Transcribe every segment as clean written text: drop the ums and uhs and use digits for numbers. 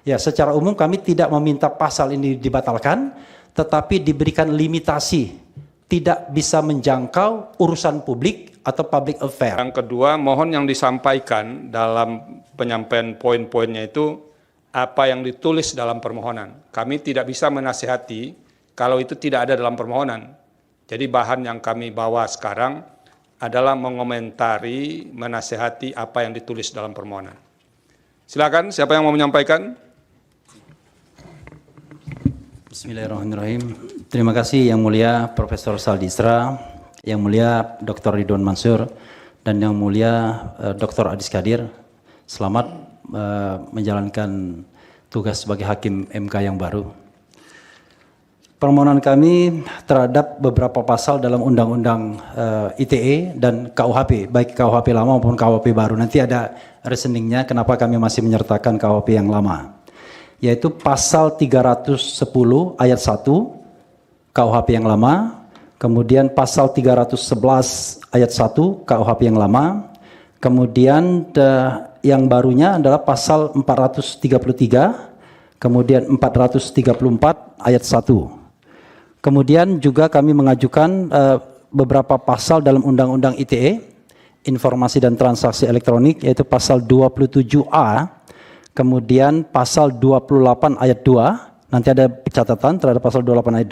Ya, secara umum kami tidak meminta pasal ini dibatalkan, tetapi diberikan limitasi, tidak bisa menjangkau urusan publik atau public affair. Yang kedua, mohon yang disampaikan dalam penyampaian poin-poinnya itu apa yang ditulis dalam permohonan. Kami tidak bisa menasihati kalau itu tidak ada dalam permohonan. Jadi bahan yang kami bawa sekarang adalah mengomentari, menasihati apa yang ditulis dalam permohonan. Silakan, siapa yang mau menyampaikan? Bismillahirrahmanirrahim. Terima kasih Yang Mulia Profesor Saldi Isra, Yang Mulia Dr. Ridwan Mansur, dan Yang Mulia Dr. Adis Kadir. Selamat menjalankan tugas sebagai Hakim MK yang baru. Permohonan kami terhadap beberapa pasal dalam Undang-Undang ITE dan KUHP, baik KUHP lama maupun KUHP baru. Nanti ada reasoningnya kenapa kami masih menyertakan KUHP yang lama, yaitu pasal 310 ayat 1 KUHP yang lama, kemudian pasal 311 ayat 1 KUHP yang lama, kemudian yang barunya adalah pasal 433, kemudian 434 ayat 1. Kemudian juga kami mengajukan beberapa pasal dalam Undang-Undang ITE, Informasi dan Transaksi Elektronik, yaitu pasal 27A, kemudian pasal 28 ayat 2, nanti ada catatan terhadap pasal 28 ayat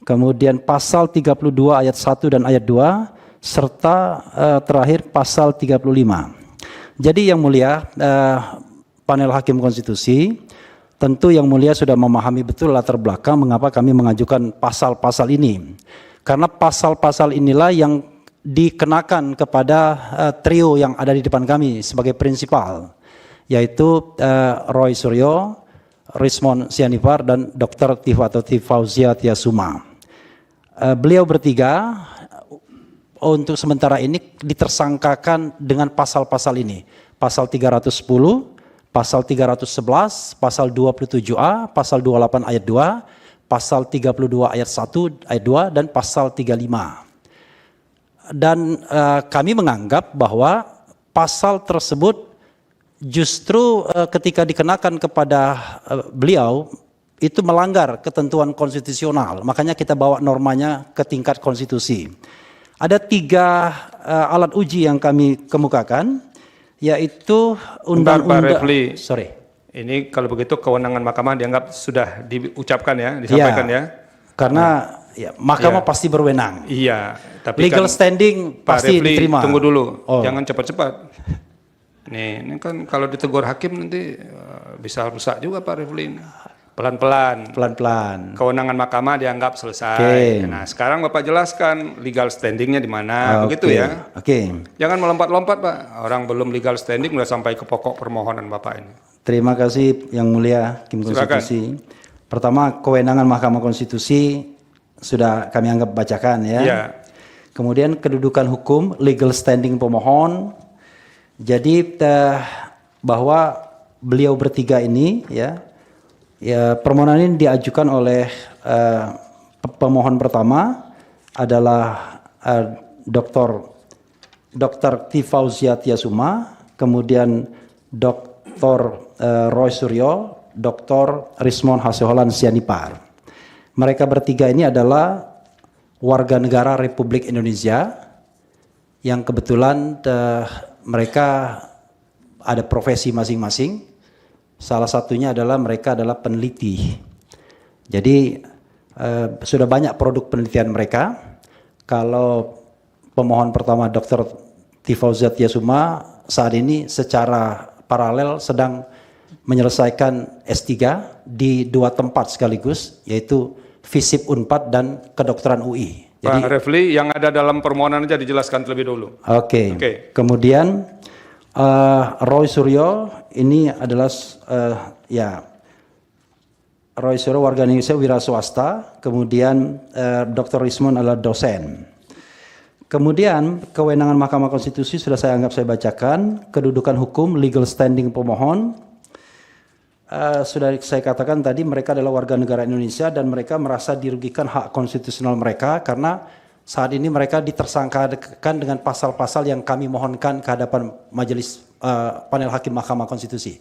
2, kemudian pasal 32 ayat 1 dan ayat 2, serta terakhir pasal 35. Jadi Yang Mulia, panel Hakim Konstitusi, tentu Yang Mulia sudah memahami betul latar belakang mengapa kami mengajukan pasal-pasal ini. Karena pasal-pasal inilah yang dikenakan kepada trio yang ada di depan kami sebagai prinsipal, yaitu Roy Suryo, Rismon Sianipar, dan Dr. Fauzia Tiasuma. Beliau bertiga untuk sementara ini ditersangkakan dengan pasal-pasal ini. Pasal 310, pasal 311, pasal 27A, pasal 28 ayat 2, pasal 32 ayat 1 ayat 2, dan pasal 35. Dan kami menganggap bahwa pasal tersebut justru ketika dikenakan kepada beliau itu melanggar ketentuan konstitusional. Makanya kita bawa normanya ke tingkat konstitusi. Ada 3 alat uji yang kami kemukakan, yaitu undang-undang. Sorry. Ini kalau begitu kewenangan mahkamah dianggap sudah diucapkan ya, disampaikan ya. Karena ya, mahkamah pasti berwenang. Iya, tapi legal kan standing Pak pasti Refli, diterima. tunggu dulu, jangan cepat-cepat. Ini kan kalau ditegur hakim nanti bisa rusak juga Pak Refli. Pelan-pelan. Pelan-pelan. Kewenangan mahkamah dianggap selesai. Nah, sekarang Bapak jelaskan legal standingnya di mana, begitu ya. Jangan melompat-lompat Pak. Orang belum legal standing udah sampai ke pokok permohonan Bapak ini. Terima kasih Yang Mulia Hakim Konstitusi. Pertama, kewenangan Mahkamah Konstitusi sudah kami anggap bacakan ya. Iya. Kemudian kedudukan hukum, legal standing pemohon. Jadi bahwa beliau bertiga ini ya, permohonan ini diajukan oleh pemohon pertama adalah Dr. Fauzia Tiasuma, kemudian Dr. Roy Suryo, Dr. Rismon Hasoholan Sianipar. Mereka bertiga ini adalah warga negara Republik Indonesia yang kebetulan mereka ada profesi masing-masing. Salah satunya adalah mereka adalah peneliti. Jadi sudah banyak produk penelitian mereka. Kalau pemohon pertama Dr. Fauzia Tiasuma saat ini secara paralel sedang menyelesaikan S3 di 2 tempat sekaligus, yaitu FISIP Unpad dan Kedokteran UI. Jadi, Pak Refli, yang ada dalam permohonan aja dijelaskan terlebih dulu. Oke. Kemudian Roy Suryo ini adalah Roy Suryo warga Indonesia wira swasta, kemudian Dr. Rismon adalah dosen. Kemudian kewenangan Mahkamah Konstitusi sudah saya anggap saya bacakan, kedudukan hukum, legal standing pemohon. Sudah saya katakan tadi mereka adalah warga negara Indonesia dan mereka merasa dirugikan hak konstitusional mereka karena saat ini mereka ditersangkakan dengan pasal-pasal yang kami mohonkan ke hadapan majelis panel hakim Mahkamah Konstitusi.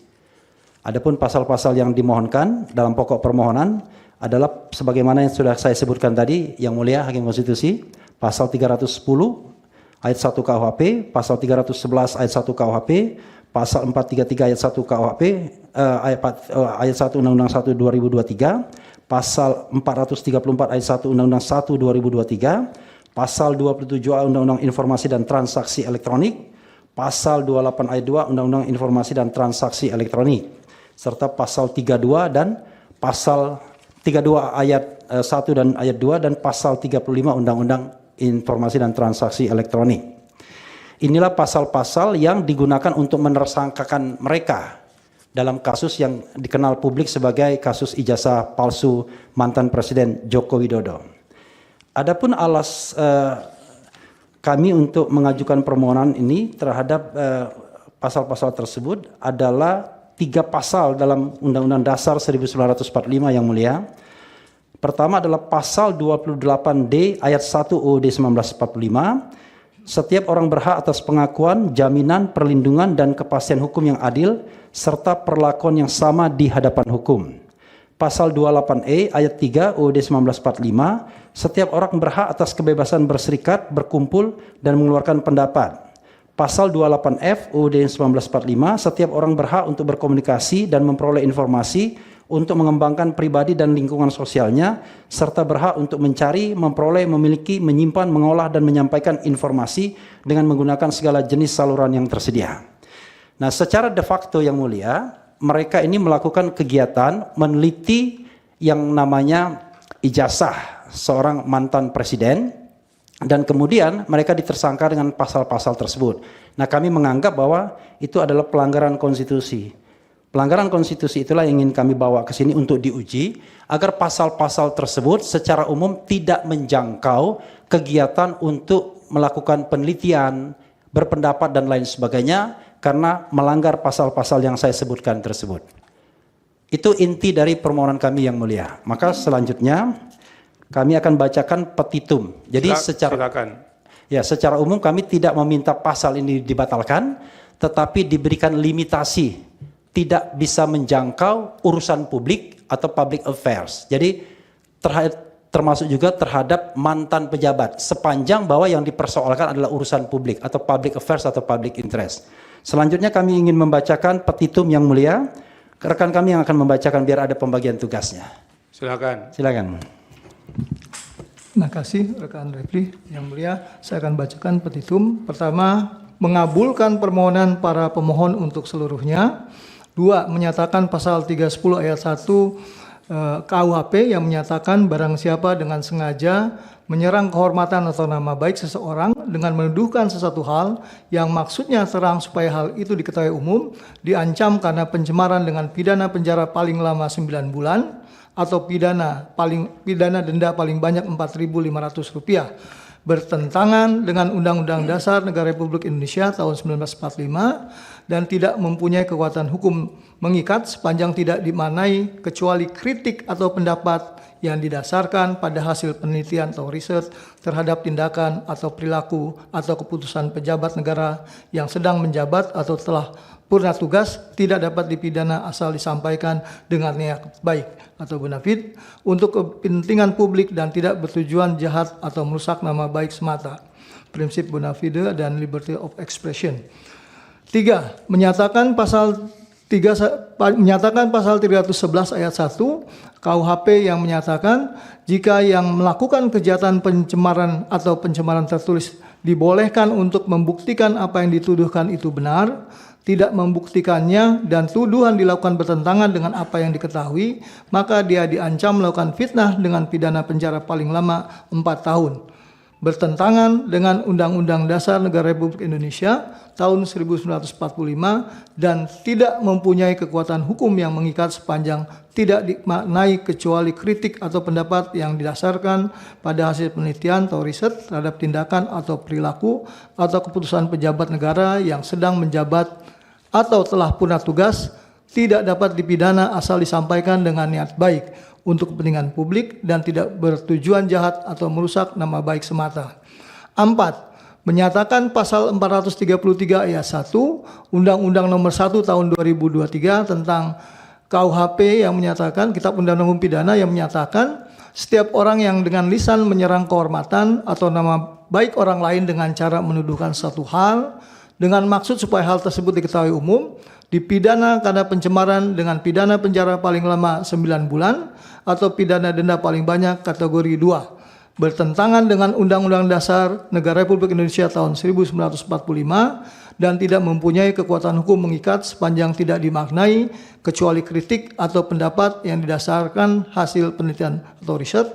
Adapun pasal-pasal yang dimohonkan dalam pokok permohonan adalah sebagaimana yang sudah saya sebutkan tadi, Yang Mulia Hakim Konstitusi, pasal 310 ayat 1 KUHP, pasal 311 ayat 1 KUHP, pasal 433 ayat 1 KUHP, ayat 1 Undang-Undang 1 2023, pasal 434 ayat 1 Undang-Undang 1 2023, pasal 27A Undang-Undang Informasi dan Transaksi Elektronik, pasal 28 ayat 2 Undang-Undang Informasi dan Transaksi Elektronik, serta pasal 32 dan pasal 32 ayat 1 dan ayat 2 dan pasal 35 Undang-Undang Informasi dan Transaksi Elektronik. Inilah pasal-pasal yang digunakan untuk menersangkakan mereka dalam kasus yang dikenal publik sebagai kasus ijazah palsu mantan Presiden Joko Widodo. Adapun kami untuk mengajukan permohonan ini terhadap pasal-pasal tersebut adalah 3 pasal dalam Undang-Undang Dasar 1945 Yang Mulia. Pertama adalah pasal 28D ayat 1 UUD 1945. Setiap orang berhak atas pengakuan, jaminan, perlindungan, dan kepastian hukum yang adil, serta perlakuan yang sama di hadapan hukum. Pasal 28E ayat 3 UUD 1945, setiap orang berhak atas kebebasan berserikat, berkumpul, dan mengeluarkan pendapat. Pasal 28F UUD 1945, setiap orang berhak untuk berkomunikasi dan memperoleh informasi untuk mengembangkan pribadi dan lingkungan sosialnya, serta berhak untuk mencari, memperoleh, memiliki, menyimpan, mengolah, dan menyampaikan informasi dengan menggunakan segala jenis saluran yang tersedia. Nah, secara de facto Yang Mulia, mereka ini melakukan kegiatan meneliti yang namanya ijazah seorang mantan presiden, dan kemudian mereka ditersangka dengan pasal-pasal tersebut. Nah, kami menganggap bahwa itu adalah pelanggaran konstitusi. Pelanggaran konstitusi itulah yang ingin kami bawa ke sini untuk diuji, agar pasal-pasal tersebut secara umum tidak menjangkau kegiatan untuk melakukan penelitian, berpendapat, dan lain sebagainya, karena melanggar pasal-pasal yang saya sebutkan tersebut. Itu inti dari permohonan kami Yang Mulia. Maka selanjutnya kami akan bacakan petitum. Jadi secara umum kami tidak meminta pasal ini dibatalkan, tetapi diberikan limitasi, tidak bisa menjangkau urusan publik atau public affairs. Jadi termasuk juga terhadap mantan pejabat, sepanjang bahwa yang dipersoalkan adalah urusan publik atau public affairs atau public interest. Selanjutnya kami ingin membacakan petitum Yang Mulia. Rekan kami yang akan membacakan biar ada pembagian tugasnya. Silakan. Silakan. Terima kasih rekan Refli. Yang Mulia, saya akan bacakan petitum. Pertama, mengabulkan permohonan para pemohon untuk seluruhnya. 2, menyatakan pasal 310 ayat 1 KUHP yang menyatakan barang siapa dengan sengaja menyerang kehormatan atau nama baik seseorang dengan menuduhkan sesuatu hal yang maksudnya terang supaya hal itu diketahui umum, diancam karena pencemaran dengan pidana penjara paling lama 9 bulan atau pidana denda paling banyak Rp4.500, bertentangan dengan Undang-Undang Dasar Negara Republik Indonesia tahun 1945 dan tidak mempunyai kekuatan hukum mengikat sepanjang tidak dimaknai kecuali kritik atau pendapat yang didasarkan pada hasil penelitian atau riset terhadap tindakan atau perilaku atau keputusan pejabat negara yang sedang menjabat atau telah purna tugas, tidak dapat dipidana asal disampaikan dengan niat baik atau bonafide untuk kepentingan publik dan tidak bertujuan jahat atau merusak nama baik semata. Prinsip bonafide dan liberty of expression. 3. Menyatakan pasal 311 ayat 1 KUHP yang menyatakan jika yang melakukan kejahatan pencemaran atau pencemaran tertulis dibolehkan untuk membuktikan apa yang dituduhkan itu benar, tidak membuktikannya dan tuduhan dilakukan bertentangan dengan apa yang diketahui, maka dia diancam melakukan fitnah dengan pidana penjara paling lama 4 tahun. Bertentangan dengan Undang-Undang Dasar Negara Republik Indonesia tahun 1945 dan tidak mempunyai kekuatan hukum yang mengikat sepanjang tidak dimaknai kecuali kritik atau pendapat yang didasarkan pada hasil penelitian atau riset terhadap tindakan atau perilaku atau keputusan pejabat negara yang sedang menjabat atau telah purna tugas, tidak dapat dipidana asal disampaikan dengan niat baik untuk kepentingan publik dan tidak bertujuan jahat atau merusak nama baik semata. 4. menyatakan pasal 433 ayat 1 Undang-Undang Nomor 1 Tahun 2023 tentang KUHP yang menyatakan, Kitab Undang-Undang Hukum Pidana yang menyatakan setiap orang yang dengan lisan menyerang kehormatan atau nama baik orang lain dengan cara menuduhkan satu hal dengan maksud supaya hal tersebut diketahui umum, dipidana karena pencemaran dengan pidana penjara paling lama 9 bulan atau pidana denda paling banyak kategori 2. Bertentangan dengan Undang-Undang Dasar Negara Republik Indonesia tahun 1945 dan tidak mempunyai kekuatan hukum mengikat sepanjang tidak dimaknai kecuali kritik atau pendapat yang didasarkan hasil penelitian atau riset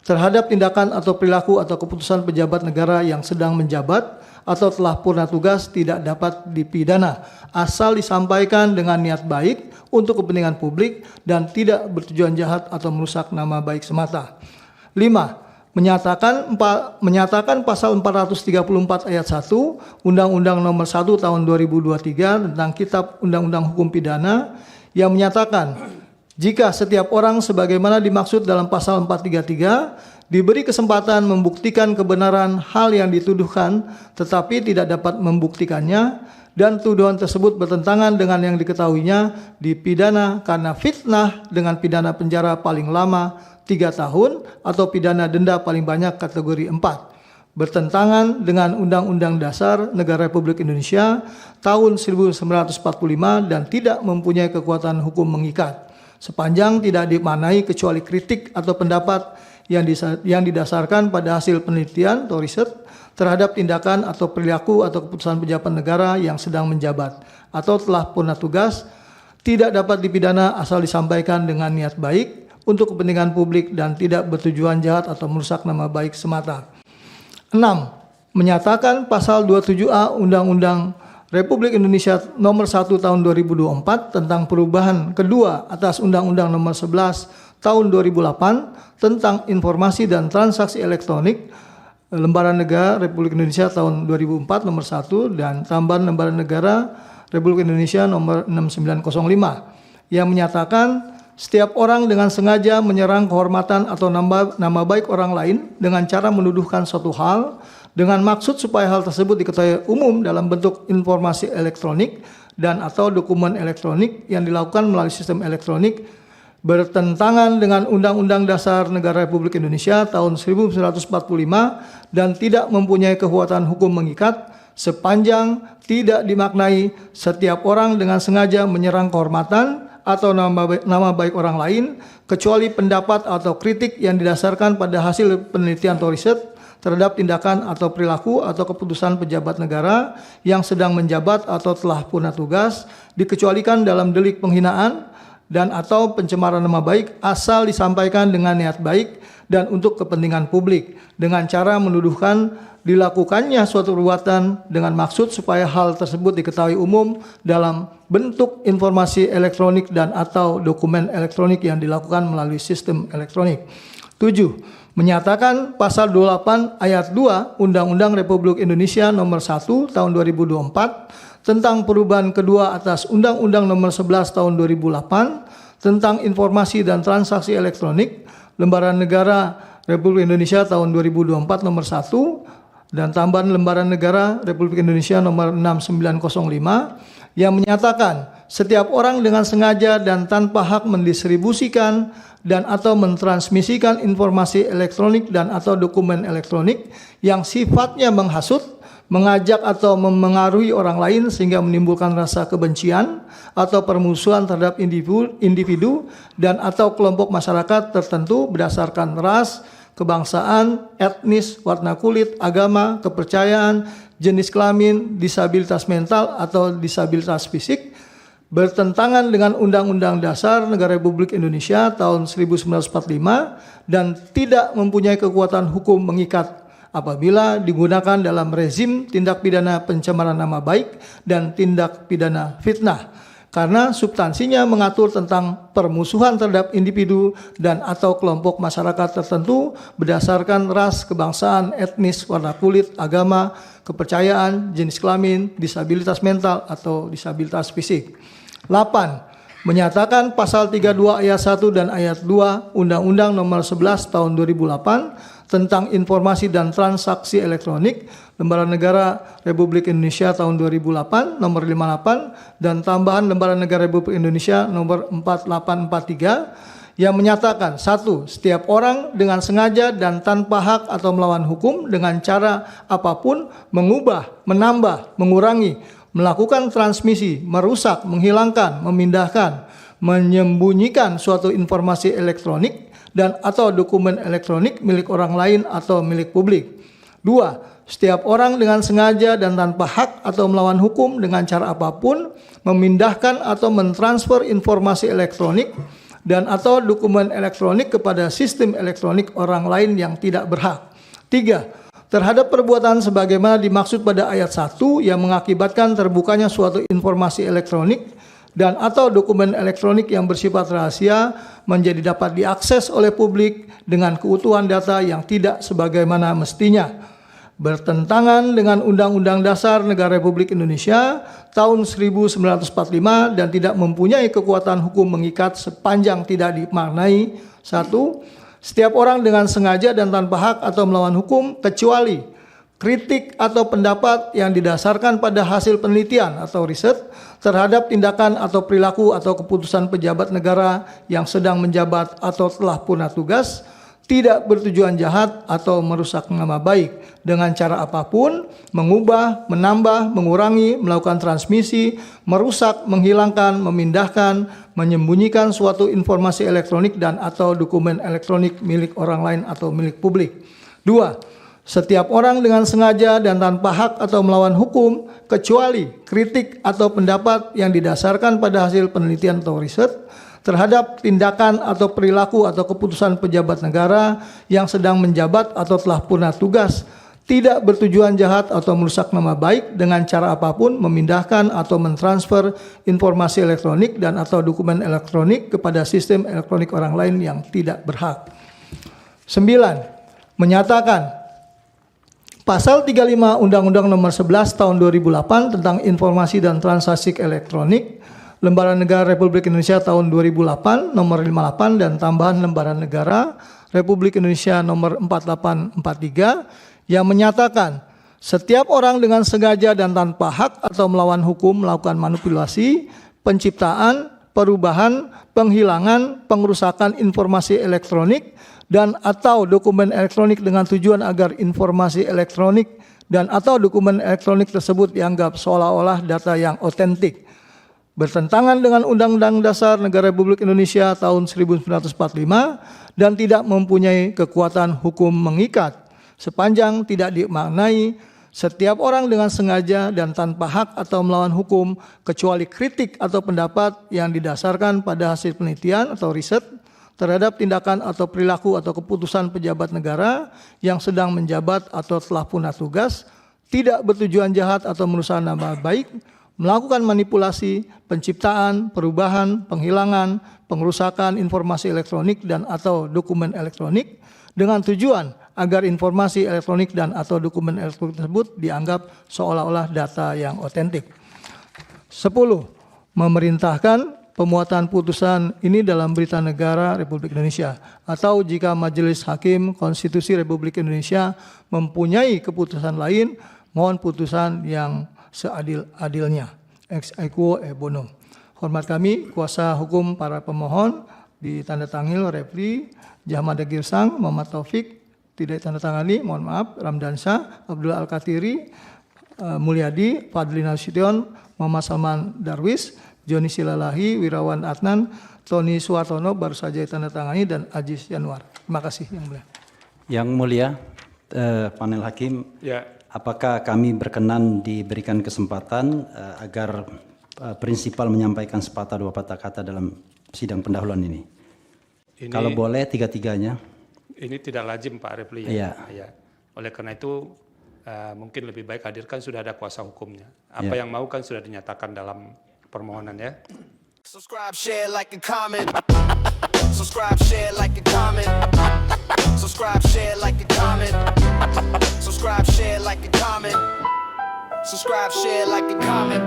terhadap tindakan atau perilaku atau keputusan pejabat negara yang sedang menjabat atau telah purna tugas tidak dapat dipidana asal disampaikan dengan niat baik untuk kepentingan publik dan tidak bertujuan jahat atau merusak nama baik semata. 5. Menyatakan pasal 434 ayat 1 Undang-Undang Nomor 1 Tahun 2023 tentang Kitab Undang-Undang Hukum Pidana yang menyatakan jika setiap orang sebagaimana dimaksud dalam pasal 433 diberi kesempatan membuktikan kebenaran hal yang dituduhkan tetapi tidak dapat membuktikannya dan tuduhan tersebut bertentangan dengan yang diketahuinya, dipidana karena fitnah dengan pidana penjara paling lama 3 tahun atau pidana denda paling banyak kategori 4. Bertentangan dengan Undang-Undang Dasar Negara Republik Indonesia tahun 1945 dan tidak mempunyai kekuatan hukum mengikat sepanjang tidak dimaknai kecuali kritik atau pendapat yang didasarkan pada hasil penelitian atau riset terhadap tindakan atau perilaku atau keputusan pejabat negara yang sedang menjabat atau telah purna tugas, tidak dapat dipidana asal disampaikan dengan niat baik untuk kepentingan publik dan tidak bertujuan jahat atau merusak nama baik semata. 6. Menyatakan pasal 27A Undang-Undang Republik Indonesia Nomor 1 Tahun 2024 tentang perubahan kedua atas Undang-Undang Nomor 11 Tahun 2008 tentang informasi dan transaksi elektronik Lembaran Negara Republik Indonesia tahun 2004 nomor 1 dan tambahan Lembaran Negara Republik Indonesia nomor 6905 yang menyatakan setiap orang dengan sengaja menyerang kehormatan atau nama baik orang lain dengan cara menuduhkan suatu hal dengan maksud supaya hal tersebut diketahui umum dalam bentuk informasi elektronik dan atau dokumen elektronik yang dilakukan melalui sistem elektronik bertentangan dengan Undang-Undang Dasar Negara Republik Indonesia tahun 1945 dan tidak mempunyai kekuatan hukum mengikat sepanjang tidak dimaknai setiap orang dengan sengaja menyerang kehormatan atau nama baik orang lain kecuali pendapat atau kritik yang didasarkan pada hasil penelitian atau riset terhadap tindakan atau perilaku atau keputusan pejabat negara yang sedang menjabat atau telah purna tugas dikecualikan dalam delik penghinaan dan atau pencemaran nama baik asal disampaikan dengan niat baik dan untuk kepentingan publik dengan cara menuduhkan dilakukannya suatu perbuatan dengan maksud supaya hal tersebut diketahui umum dalam bentuk informasi elektronik dan atau dokumen elektronik yang dilakukan melalui sistem elektronik. 7. Menyatakan pasal 28 ayat 2 Undang-Undang Republik Indonesia Nomor 1 Tahun 2024 tentang perubahan kedua atas Undang-Undang Nomor 11 Tahun 2008 tentang informasi dan transaksi elektronik Lembaran Negara Republik Indonesia tahun 2024 nomor 1 dan tambahan Lembaran Negara Republik Indonesia nomor 6905 yang menyatakan setiap orang dengan sengaja dan tanpa hak mendistribusikan dan atau mentransmisikan informasi elektronik dan atau dokumen elektronik yang sifatnya menghasut, mengajak atau memengaruhi orang lain sehingga menimbulkan rasa kebencian atau permusuhan terhadap individu dan atau kelompok masyarakat tertentu berdasarkan ras, kebangsaan, etnis, warna kulit, agama, kepercayaan, jenis kelamin, disabilitas mental atau disabilitas fisik bertentangan dengan Undang-Undang Dasar Negara Republik Indonesia tahun 1945 dan tidak mempunyai kekuatan hukum mengikat apabila digunakan dalam rezim tindak pidana pencemaran nama baik dan tindak pidana fitnah karena substansinya mengatur tentang permusuhan terhadap individu dan atau kelompok masyarakat tertentu berdasarkan ras, kebangsaan, etnis, warna kulit, agama, kepercayaan, jenis kelamin, disabilitas mental atau disabilitas fisik. 8. Menyatakan pasal 32 ayat 1 dan ayat 2 Undang-Undang Nomor 11 Tahun 2008 tentang informasi dan transaksi elektronik, Lembaran Negara Republik Indonesia tahun 2008 nomor 58 dan tambahan Lembaran Negara Republik Indonesia nomor 4843 yang menyatakan: 1. Setiap orang dengan sengaja dan tanpa hak atau melawan hukum dengan cara apapun mengubah, menambah, mengurangi, melakukan transmisi, merusak, menghilangkan, memindahkan, menyembunyikan suatu informasi elektronik dan atau dokumen elektronik milik orang lain atau milik publik. 2. Setiap orang dengan sengaja dan tanpa hak atau melawan hukum dengan cara apapun memindahkan atau mentransfer informasi elektronik dan atau dokumen elektronik kepada sistem elektronik orang lain yang tidak berhak. 3. Terhadap perbuatan sebagaimana dimaksud pada ayat 1 yang mengakibatkan terbukanya suatu informasi elektronik dan atau dokumen elektronik yang bersifat rahasia menjadi dapat diakses oleh publik dengan keutuhan data yang tidak sebagaimana mestinya, bertentangan dengan Undang-Undang Dasar Negara Republik Indonesia tahun 1945 dan tidak mempunyai kekuatan hukum mengikat sepanjang tidak dimaknai: 1. Setiap orang dengan sengaja dan tanpa hak atau melawan hukum kecuali kritik atau pendapat yang didasarkan pada hasil penelitian atau riset terhadap tindakan atau perilaku atau keputusan pejabat negara yang sedang menjabat atau telah purna tugas, tidak bertujuan jahat atau merusak nama baik dengan cara apapun, mengubah, menambah, mengurangi, melakukan transmisi, merusak, menghilangkan, memindahkan, menyembunyikan suatu informasi elektronik dan atau dokumen elektronik milik orang lain atau milik publik. 2. Setiap orang dengan sengaja dan tanpa hak atau melawan hukum kecuali kritik atau pendapat yang didasarkan pada hasil penelitian atau riset terhadap tindakan atau perilaku atau keputusan pejabat negara yang sedang menjabat atau telah purna tugas, tidak bertujuan jahat atau merusak nama baik dengan cara apapun memindahkan atau mentransfer informasi elektronik dan atau dokumen elektronik kepada sistem elektronik orang lain yang tidak berhak. 9. Menyatakan Pasal 35 Undang-Undang Nomor 11 Tahun 2008 tentang Informasi dan Transaksi Elektronik, Lembaran Negara Republik Indonesia tahun 2008 Nomor 58 dan tambahan Lembaran Negara Republik Indonesia Nomor 4843 yang menyatakan setiap orang dengan sengaja dan tanpa hak atau melawan hukum melakukan manipulasi, penciptaan, perubahan, penghilangan, pengerusakan informasi elektronik dan atau dokumen elektronik dengan tujuan agar informasi elektronik dan atau dokumen elektronik tersebut dianggap seolah-olah data yang otentik, bertentangan dengan Undang-Undang Dasar Negara Republik Indonesia tahun 1945 dan tidak mempunyai kekuatan hukum mengikat sepanjang tidak dimaknai setiap orang dengan sengaja dan tanpa hak atau melawan hukum kecuali kritik atau pendapat yang didasarkan pada hasil penelitian atau riset terhadap tindakan atau perilaku atau keputusan pejabat negara yang sedang menjabat atau telah purna tugas, tidak bertujuan jahat atau merusak nama baik, melakukan manipulasi, penciptaan, perubahan, penghilangan, pengerusakan informasi elektronik dan atau dokumen elektronik dengan tujuan agar informasi elektronik dan atau dokumen elektronik tersebut dianggap seolah-olah data yang otentik. 10. Memerintahkan pemuatan putusan ini dalam Berita Negara Republik Indonesia atau jika Majelis Hakim Konstitusi Republik Indonesia mempunyai keputusan lain, mohon putusan yang seadil-adilnya. Ex aequo e bono. Hormat kami, kuasa hukum para pemohon, ditandatangani Refli Jahmada Girsang, Muhammad Taufik, tidak ditandatangani, mohon maaf, Ramdansyah, Abdullah Al-Katiri, Mulyadi, Fadli Nasution, Muhammad Salman Darwis, Joni Silalahi, Wirawan Adnan, Tony Suwartono baru saja ditandatangani dan Ajis Yanuar. Terima kasih Yang Mulia. Yang Mulia, panel hakim, Ya. apakah kami berkenan diberikan kesempatan agar prinsipal menyampaikan sepatah dua patah kata dalam sidang pendahuluan ini? Kalau boleh tiga-tiganya. Ini tidak lazim Pak Refli. Iya. Ya. Oleh karena itu mungkin lebih baik hadirkan sudah ada kuasa hukumnya. Apa yang mau kan sudah dinyatakan dalam permohonan ya. Subscribe, share, like, and comment. Subscribe, share, like, and comment. Subscribe, share, like, and comment. Subscribe, share, like, and comment. Subscribe, share, like, and comment.